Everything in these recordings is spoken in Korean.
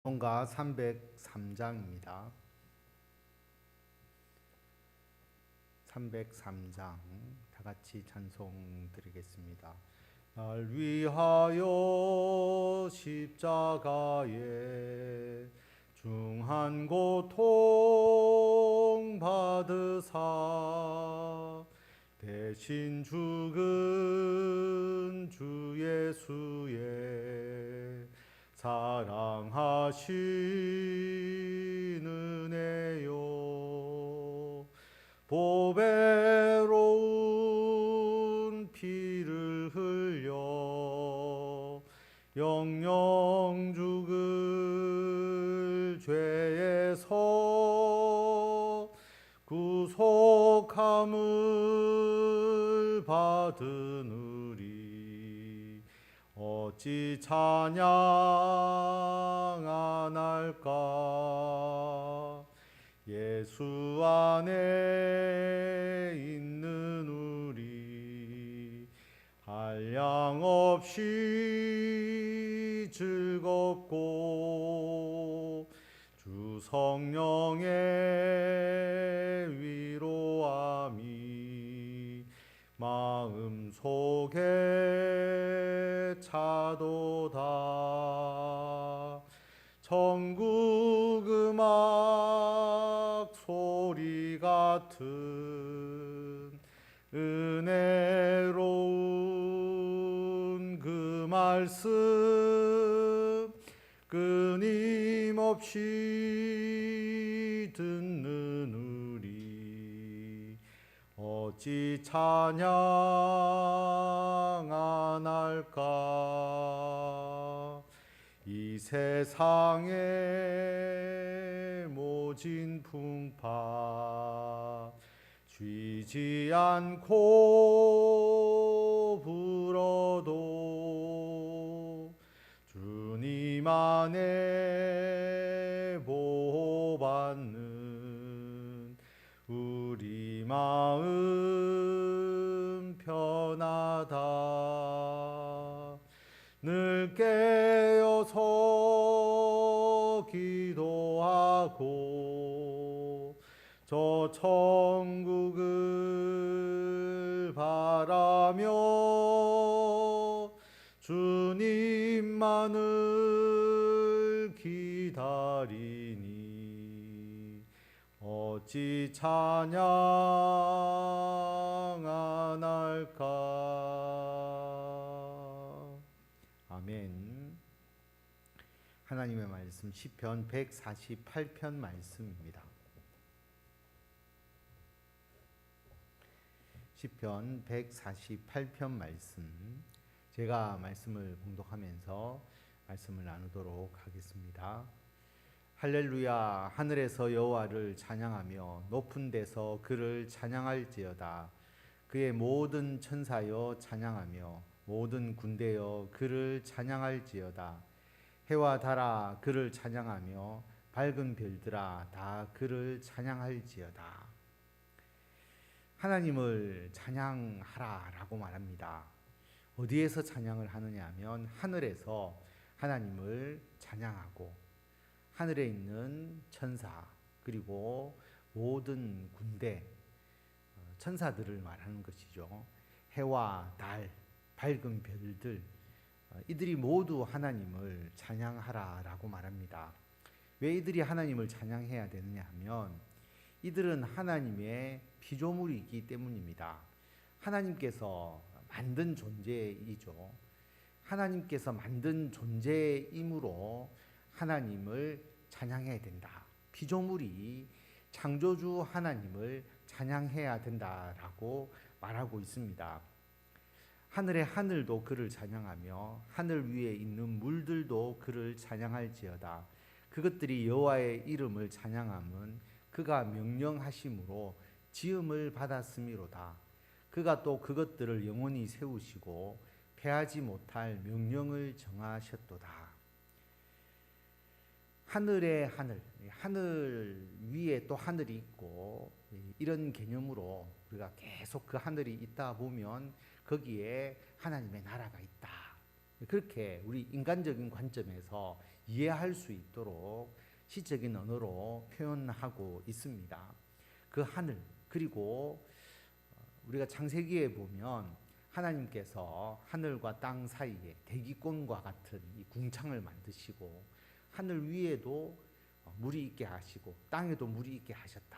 찬송가 303장입니다. 303장 다 같이 찬송 드리겠습니다. 날 위하여 십자가에 중한 고통 받으사 대신 죽은 주 예수의 사랑하신 은혜요 보배로운 피를 흘려 영영 죽을 죄에서 구속함을 받은 우리 어찌 찬양 안 할까. 예수 안에 있는 우리 한량없이 즐겁고 주 성령의 위로함이 마음속에 차도다. 천국 음악 소리 같은 은혜로운 그 말씀 끊임없이 듣는 우리 어찌 찬양 안 할까. 이 세상의 모진 풍파 쉬지 않고 불어도 주님 안에 보호받는 우리 마음 편하다. 늘 깨어서 기도하고 저 천국을 바라며 주님만을 기다리니 어찌 찬양 안 할까. 아멘. 하나님의 말씀 시편 148편 말씀입니다. 시편 148편 말씀, 제가 말씀을 봉독하면서 말씀을 나누도록 하겠습니다. 할렐루야. 하늘에서 여호와를 찬양하며 높은 데서 그를 찬양할지어다. 그의 모든 천사여 찬양하며 모든 군대여 그를 찬양할지어다. 해와 달아 그를 찬양하며 밝은 별들아 다 그를 찬양할지어다. 하나님을 찬양하라 라고 말합니다. 어디에서 찬양을 하느냐 하면 하늘에서 하나님을 찬양하고 하늘에 있는 천사 그리고 모든 군대 천사들을 말하는 것이죠. 해와 달, 밝은 별들 이들이 모두 하나님을 찬양하라 라고 말합니다. 왜 이들이 하나님을 찬양해야 되느냐 하면 이들은 하나님의 피조물이기 때문입니다. 하나님께서 만든 존재이죠. 하나님께서 만든 존재이므로 하나님을 찬양해야 된다. 피조물이 창조주 하나님을 찬양해야 된다라고 말하고 있습니다. 하늘의 하늘도 그를 찬양하며 하늘 위에 있는 물들도 그를 찬양할지어다. 그것들이 여호와의 이름을 찬양함은 그가 명령하심으로 지음을 받았음이로다. 그가 또 그것들을 영원히 세우시고 패하지 못할 명령을 정하셨도다. 하늘의 하늘, 하늘 위에 또 하늘이 있고 이런 개념으로 우리가 계속 그 하늘이 있다 보면 거기에 하나님의 나라가 있다. 그렇게 우리 인간적인 관점에서 이해할 수 있도록 시적인 언어로 표현하고 있습니다. 그 하늘, 그리고 우리가 창세기에 보면 하나님께서 하늘과 땅 사이에 대기권과 같은 이 궁창을 만드시고 하늘 위에도 물이 있게 하시고 땅에도 물이 있게 하셨다.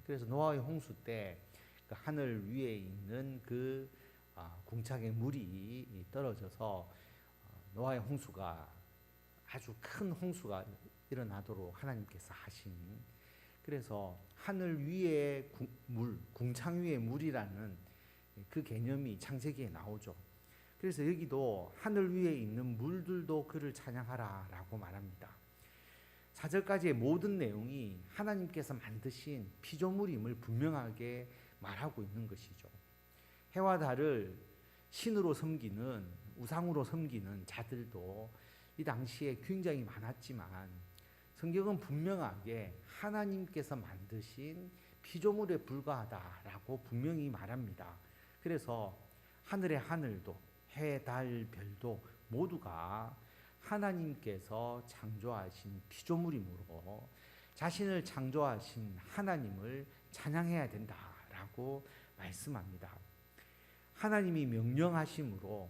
그래서 노아의 홍수 때 그 하늘 위에 있는 그 궁창에 물이 떨어져서 노아의 홍수가 아주 큰 홍수가 일어나도록 하나님께서 하신, 그래서 하늘 위에 물, 궁창 위에 물이라는 그 개념이 창세기에 나오죠. 그래서 여기도 하늘 위에 있는 물들도 그를 찬양하라 라고 말합니다. 4절까지의 모든 내용이 하나님께서 만드신 피조물임을 분명하게 말하고 있는 것이죠. 해와 달을 신으로 섬기는, 우상으로 섬기는 자들도 이 당시에 굉장히 많았지만 성경은 분명하게 하나님께서 만드신 피조물에 불과하다라고 분명히 말합니다. 그래서 하늘의 하늘도 해, 달, 별도 모두가 하나님께서 창조하신 피조물이므로 자신을 창조하신 하나님을 찬양해야 된다라고 말씀합니다. 하나님이 명령하심으로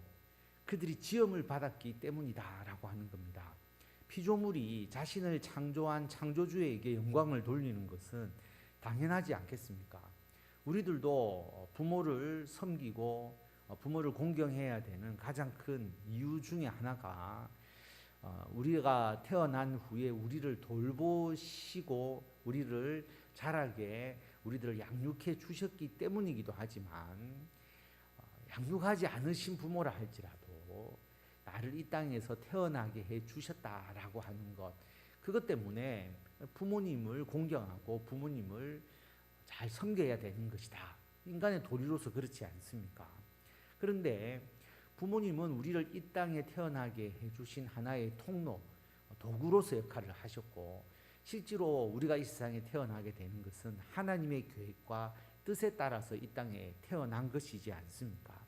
그들이 지음을 받았기 때문이다라고 하는 겁니다. 피조물이 자신을 창조한 창조주에게 영광을 돌리는 것은 당연하지 않겠습니까? 우리들도 부모를 섬기고 부모를 공경해야 되는 가장 큰 이유 중에 하나가 우리가 태어난 후에 우리를 돌보시고 우리를 자라게 우리들을 양육해 주셨기 때문이기도 하지만 양육하지 않으신 부모라 할지라도 나를 이 땅에서 태어나게 해 주셨다라고 하는 것, 그것 때문에 부모님을 공경하고 부모님을 잘 섬겨야 되는 것이다. 인간의 도리로서 그렇지 않습니까? 그런데 부모님은 우리를 이 땅에 태어나게 해주신 하나의 통로, 도구로서 역할을 하셨고 실제로 우리가 이 세상에 태어나게 되는 것은 하나님의 계획과 뜻에 따라서 이 땅에 태어난 것이지 않습니까?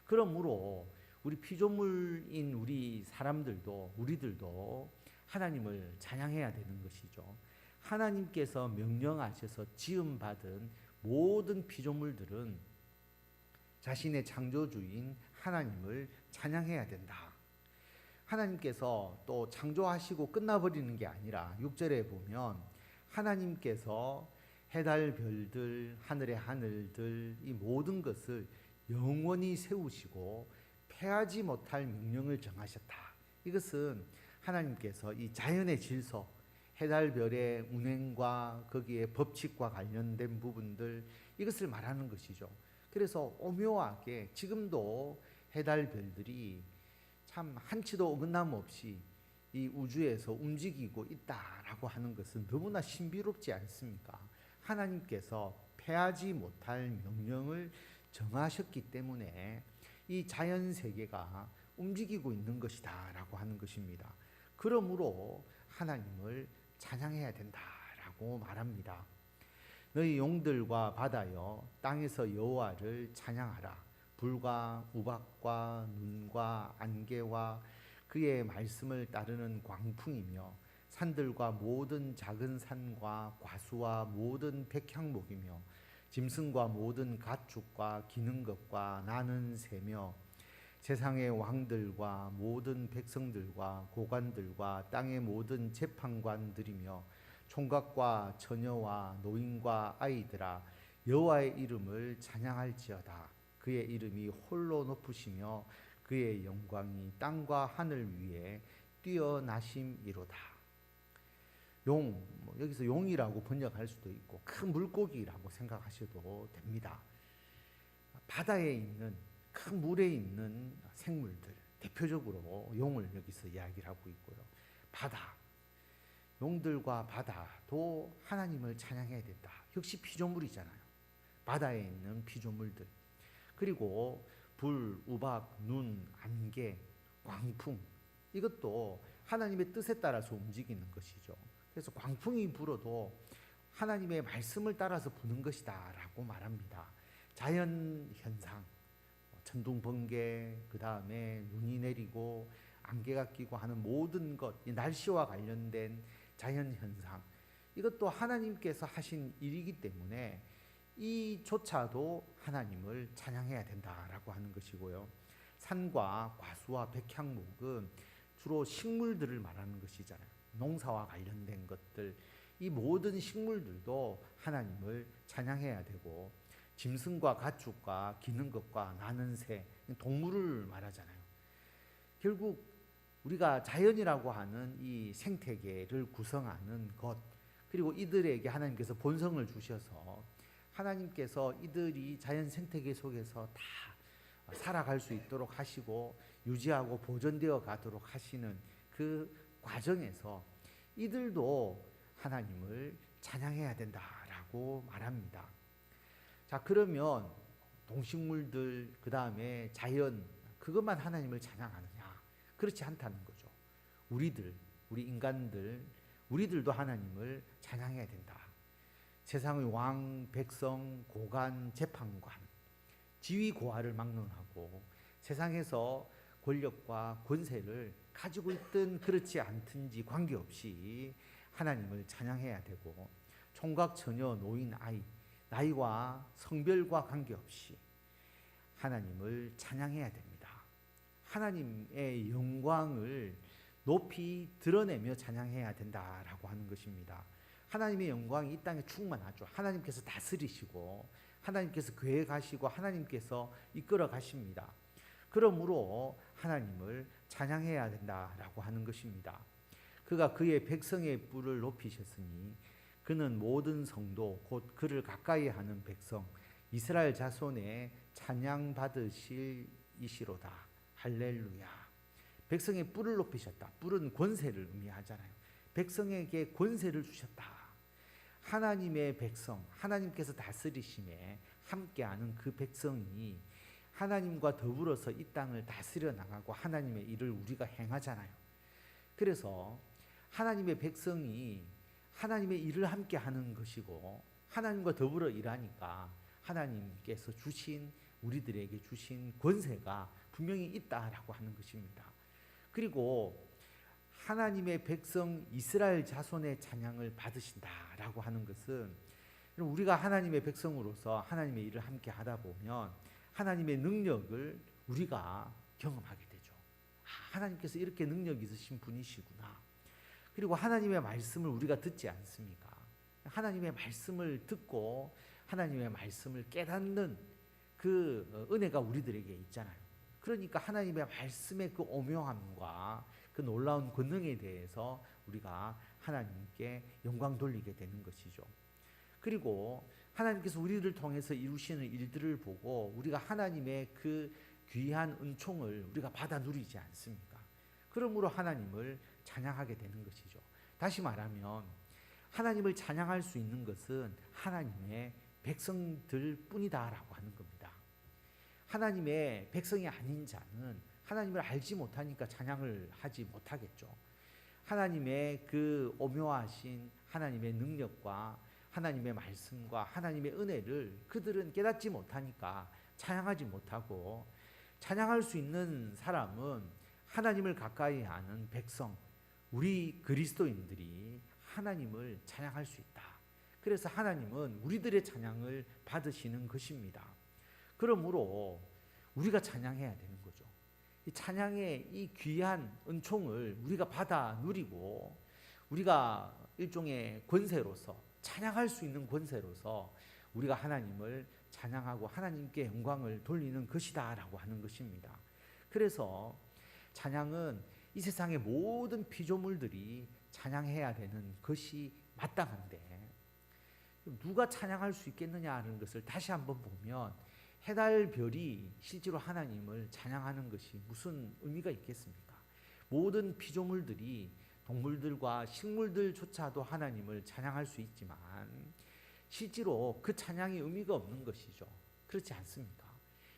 그러므로 우리 피조물인 우리 사람들도 우리들도 하나님을 찬양해야 되는 것이죠. 하나님께서 명령하셔서 지음받은 모든 피조물들은 자신의 창조주인 하나님을 찬양해야 된다. 하나님께서 또 창조하시고 끝나버리는 게 아니라 6절에 보면 하나님께서 해달 별들, 하늘의 하늘들 이 모든 것을 영원히 세우시고 패하지 못할 명령을 정하셨다. 이것은 하나님께서 이 자연의 질서, 해달 별의 운행과 거기에 법칙과 관련된 부분들 이것을 말하는 것이죠. 그래서 오묘하게 지금도 해달 별들이 참 한치도 어긋남 없이 이 우주에서 움직이고 있다라고 하는 것은 너무나 신비롭지 않습니까? 하나님께서 패하지 못할 명령을 정하셨기 때문에 이 자연 세계가 움직이고 있는 것이다라고 하는 것입니다. 그러므로 하나님을 찬양해야 된다라고 말합니다. 너희 용들과 바다여 땅에서 여호와를 찬양하라. 불과 우박과 눈과 안개와 그의 말씀을 따르는 광풍이며 산들과 모든 작은 산과 과수와 모든 백향목이며 짐승과 모든 가축과 기는 것과 나는 새며 세상의 왕들과 모든 백성들과 고관들과 땅의 모든 재판관들이며 총각과 처녀와 노인과 아이들아 여호와의 이름을 찬양할지어다. 그의 이름이 홀로 높으시며 그의 영광이 땅과 하늘 위에 뛰어나심이로다. 여기서 용이라고 번역할 수도 있고 큰 물고기라고 생각하셔도 됩니다. 바다에 있는 큰 물에 있는 생물들, 대표적으로 용을 여기서 이야기를 하고 있고요. 바다, 용들과 바다도 하나님을 찬양해야 된다. 역시 피조물이잖아요. 바다에 있는 피조물들. 그리고 불, 우박, 눈, 안개, 광풍 이것도 하나님의 뜻에 따라서 움직이는 것이죠. 그래서 광풍이 불어도 하나님의 말씀을 따라서 부는 것이다 라고 말합니다. 자연 현상, 천둥, 번개, 그 다음에 눈이 내리고 안개가 끼고 하는 모든 것, 이 날씨와 관련된 자연 현상, 이것도 하나님께서 하신 일이기 때문에 이조차도 하나님을 찬양해야 된다라고 하는 것이고요. 산과 과수와 백향목은 주로 식물들을 말하는 것이잖아요. 농사와 관련된 것들, 이 모든 식물들도 하나님을 찬양해야 되고, 짐승과 가축과 기는 것과 나는 새, 동물을 말하잖아요. 결국 우리가 자연이라고 하는 이 생태계를 구성하는 것, 그리고 이들에게 하나님께서 본성을 주셔서 하나님께서 이들이 자연 생태계 속에서 다 살아갈 수 있도록 하시고 유지하고 보존되어 가도록 하시는 그 과정에서 이들도 하나님을 찬양해야 된다라고 말합니다. 자, 그러면 동식물들, 그 다음에 자연, 그것만 하나님을 찬양하느냐? 그렇지 않다는 거죠. 우리 인간들, 우리들도 하나님을 찬양해야 된다. 세상의 왕, 백성, 고관, 재판관, 지위 고하를 막론하고 세상에서 권력과 권세를 가지고 있든 그렇지 않든지 관계없이 하나님을 찬양해야 되고, 총각, 처녀, 노인, 아이, 나이와 성별과 관계없이 하나님을 찬양해야 됩니다. 하나님의 영광을 높이 드러내며 찬양해야 된다라고 하는 것입니다. 하나님의 영광이 이 땅에 충만하죠. 하나님께서 다스리시고 하나님께서 계획하시고 하나님께서 이끌어 가십니다. 그러므로 하나님을 찬양해야 된다라고 하는 것입니다. 그가 그의 백성의 뿔을 높이셨으니 그는 모든 성도 곧 그를 가까이 하는 백성 이스라엘 자손의 찬양 받으실 이시로다. 할렐루야. 백성의 뿔을 높이셨다. 뿔은 권세를 의미하잖아요. 백성에게 권세를 주셨다. 하나님의 백성, 하나님께서 다스리심에 함께하는 그 백성이 하나님과 더불어서 이 땅을 다스려 나가고 하나님의 일을 우리가 행하잖아요. 그래서 하나님의 백성이 하나님의 일을 함께 하는 것이고 하나님과 더불어 일하니까 하나님께서 주신, 우리들에게 주신 권세가 분명히 있다라고 하는 것입니다. 그리고 하나님의 백성 이스라엘 자손의 찬양을 받으신다라고 하는 것은 우리가 하나님의 백성으로서 하나님의 일을 함께 하다 보면 하나님의 능력을 우리가 경험하게 되죠. 하나님께서 이렇게 능력 있으신 분이시구나. 그리고 하나님의 말씀을 우리가 듣지 않습니까? 하나님의 말씀을 듣고 하나님의 말씀을 깨닫는 그 은혜가 우리들에게 있잖아요. 그러니까 하나님의 말씀의 그 오묘함과 그 놀라운 권능에 대해서 우리가 하나님께 영광 돌리게 되는 것이죠. 그리고 하나님께서 우리를 통해서 이루시는 일들을 보고 우리가 하나님의 그 귀한 은총을 우리가 받아 누리지 않습니까? 그러므로 하나님을 찬양하게 되는 것이죠. 다시 말하면 하나님을 찬양할 수 있는 것은 하나님의 백성들 뿐이다라고 하는 겁니다. 하나님의 백성이 아닌 자는 하나님을 알지 못하니까 찬양을 하지 못하겠죠. 하나님의 그 오묘하신 하나님의 능력과 하나님의 말씀과 하나님의 은혜를 그들은 깨닫지 못하니까 찬양하지 못하고, 찬양할 수 있는 사람은 하나님을 가까이 하는 백성, 우리 그리스도인들이 하나님을 찬양할 수 있다. 그래서 하나님은 우리들의 찬양을 받으시는 것입니다. 그러므로 우리가 찬양해야 되는 거죠. 이 찬양의 이 귀한 은총을 우리가 받아 누리고 우리가 일종의 권세로서, 찬양할 수 있는 권세로서 우리가 하나님을 찬양하고 하나님께 영광을 돌리는 것이다 라고 하는 것입니다. 그래서 찬양은 이 세상의 모든 피조물들이 찬양해야 되는 것이 마땅한데, 누가 찬양할 수 있겠느냐 하는 것을 다시 한번 보면 해달 별이 실제로 하나님을 찬양하는 것이 무슨 의미가 있겠습니까? 모든 피조물들이, 동물들과 식물들조차도 하나님을 찬양할 수 있지만 실제로 그 찬양이 의미가 없는 것이죠. 그렇지 않습니까?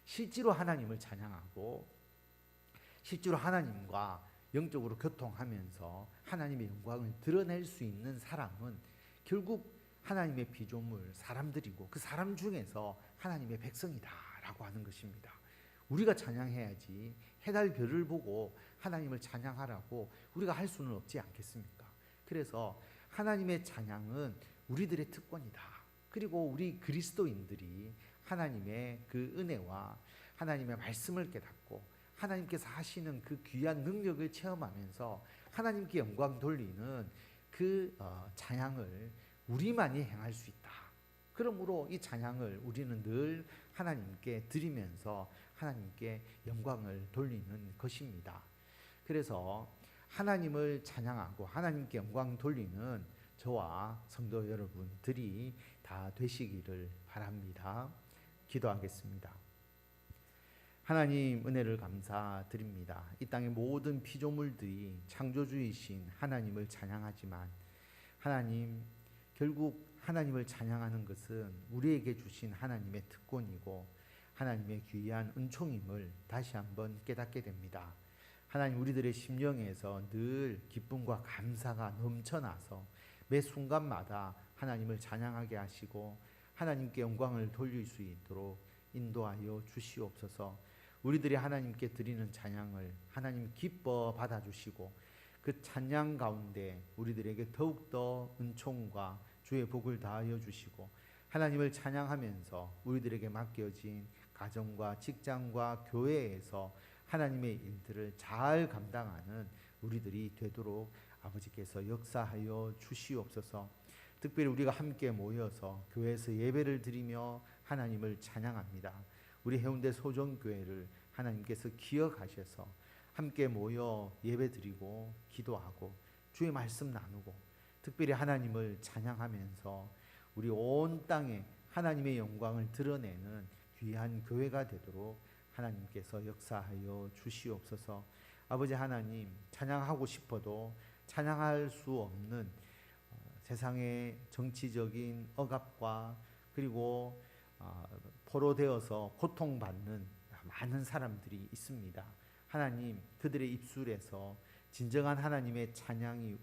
실제로 하나님을 찬양하고 실제로 하나님과 영적으로 교통하면서 하나님의 영광을 드러낼 수 있는 사람은 결국 하나님의 피조물, 사람들이고 그 사람 중에서 하나님의 백성이다라고 하는 것입니다. 우리가 찬양해야지 해달 별을 보고 하나님을 찬양하라고 우리가 할 수는 없지 않겠습니까? 그래서 하나님의 찬양은 우리들의 특권이다. 그리고 우리 그리스도인들이 하나님의 그 은혜와 하나님의 말씀을 깨닫고 하나님께서 하시는 그 귀한 능력을 체험하면서 하나님께 영광 돌리는 그 찬양을 우리만이 행할 수 있다. 그러므로 이 찬양을 우리는 늘 하나님께 드리면서 하나님께 영광을 돌리는 것입니다. 그래서 하나님을 찬양하고 하나님께 영광 돌리는 저와 성도 여러분들이 다 되시기를 바랍니다. 기도하겠습니다. 하나님 은혜를 감사드립니다. 이 땅의 모든 피조물들이 창조주이신 하나님을 찬양하지만 하나님, 결국 하나님을 찬양하는 것은 우리에게 주신 하나님의 특권이고 하나님의 귀한 은총임을 다시 한번 깨닫게 됩니다. 하나님, 우리들의 심령에서 늘 기쁨과 감사가 넘쳐나서 매 순간마다 하나님을 찬양하게 하시고 하나님께 영광을 돌릴 수 있도록 인도하여 주시옵소서. 우리들이 하나님께 드리는 찬양을 하나님 기뻐 받아주시고 그 찬양 가운데 우리들에게 더욱더 은총과 주의 복을 다하여 주시고 하나님을 찬양하면서 우리들에게 맡겨진 가정과 직장과 교회에서 하나님의 일들을 잘 감당하는 우리들이 되도록 아버지께서 역사하여 주시옵소서. 특별히 우리가 함께 모여서 교회에서 예배를 드리며 하나님을 찬양합니다. 우리 해운대 소정교회를 하나님께서 기억하셔서 함께 모여 예배드리고 기도하고 주의 말씀 나누고 특별히 하나님을 찬양하면서 우리 온 땅에 하나님의 영광을 드러내는 귀한 교회가 되도록 하나님께서 역사하여 주시옵소서. 아버지 하나님, 찬양하고 싶어도 찬양할 수 없는 세상의 정치적인 억압과 그리고 포로되어서 고통받는 많은 사람들이 있습니다. 하나님, 그들의 입술에서 진정한 하나님의 찬양이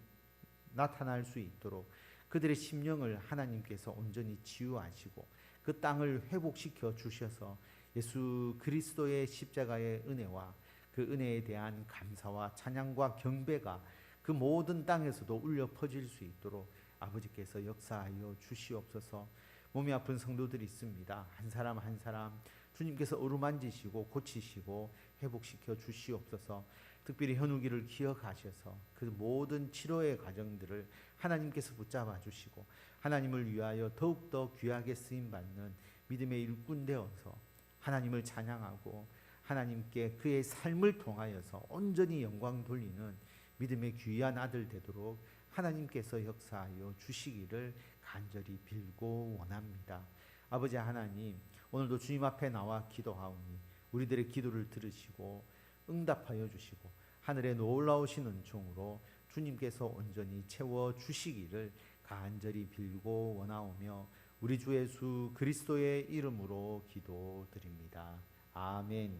나타날 수 있도록 그들의 심령을 하나님께서 온전히 치유하시고 그 땅을 회복시켜 주셔서 예수 그리스도의 십자가의 은혜와 그 은혜에 대한 감사와 찬양과 경배가 그 모든 땅에서도 울려 퍼질 수 있도록 아버지께서 역사하여 주시옵소서. 몸이 아픈 성도들이 있습니다. 한 사람 한 사람 주님께서 어루만지시고 고치시고 회복시켜 주시옵소서. 특별히 현우기를 기억하셔서 그 모든 치료의 과정들을 하나님께서 붙잡아 주시고 하나님을 위하여 더욱더 귀하게 쓰임받는 믿음의 일꾼 되어서 하나님을 찬양하고 하나님께 그의 삶을 통하여서 온전히 영광 돌리는 믿음의 귀한 아들 되도록 하나님께서 역사하여 주시기를 간절히 빌고 원합니다. 아버지 하나님, 오늘도 주님 앞에 나와 기도하오니 우리들의 기도를 들으시고 응답하여 주시고 하늘의 놀라우신 은총으로 주님께서 온전히 채워 주시기를 간절히 빌고 원하오며 우리 주 예수 그리스도의 이름으로 기도드립니다. 아멘.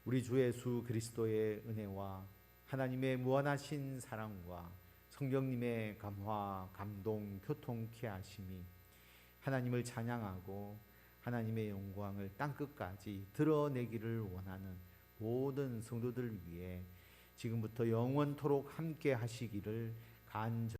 우리 주 예수 그리스도의 은혜와 하나님의 무한하신 사랑과 성령님의 감화, 감동, 교통케 하심이 하나님을 찬양하고 하나님의 영광을 땅끝까지 드러내기를 원하는 모든 성도들 위해 지금부터 영원토록 함께 하시기를 간절히